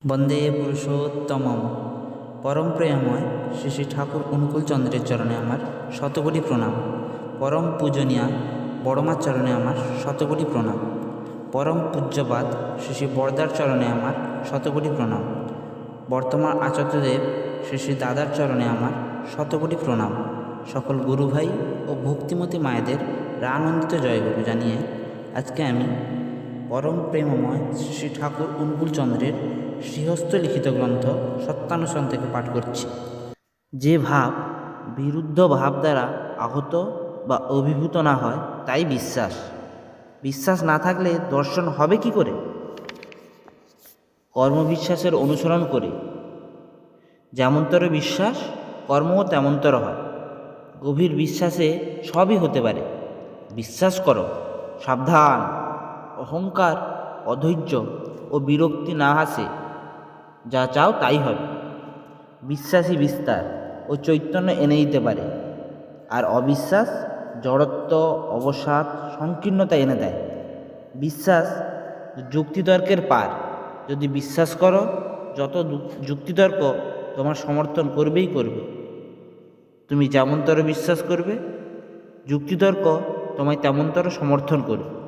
বন্দে পুরুষোত্তমম পরম প্রেমময় শ্রী শ্রী ঠাকুর অনুকূলচন্দ্রের চরণে আমার শতকোটি প্রণাম। পরম পূজনীয়া বড়মার চরণে আমার শতকোটি প্রণাম। পরম পূজ্যপাদ শ্রী শ্রী বরদার চরণে আমার শতকোটি প্রণাম। বর্তমান আচার্যদেব শ্রী শ্রী দাদার চরণে আমার শতকোটি প্রণাম। সকল গুরুভাই ও ভক্তিমতী মায়েদের রানন্দিত জয়গুরু জানিয়ে আজকে আমি পরম প্রেমময় শ্রী ঠাকুর অনুকূলচন্দ্রের শ্রীহস্ত লিখিত গ্রন্থ সত্যানুসরণ থেকে পাঠ করছি। যে ভাব বিরুদ্ধ ভাব দ্বারা আহত বা অভিভূত না হয় তাই বিশ্বাস। বিশ্বাস না থাকলে দর্শন হবে কি করে? কর্মবিশ্বাসের অনুসরণ করে যেমনতর বিশ্বাস কর্মও তেমনতর হয়। গভীর বিশ্বাসে সবই হতে পারে। বিশ্বাস করো, সাবধান। অহংকার, অধৈর্য ও বিরক্তি না আসে, যা চাও তাই হবে। বিশ্বাসী বিস্তার ও চৈতন্য এনে দিতে পারে, আর অবিশ্বাস জড়ত্ব, অবসাদ, সংকীর্ণতা এনে দেয়। বিশ্বাস যুক্তিতর্কের পার। যদি বিশ্বাস করো, যত যুক্তিতর্ক তোমার সমর্থন করবেই করবে। তুমি যেমনতর বিশ্বাস করবে, যুক্তিতর্ক তোমায় তেমনতর সমর্থন করবে।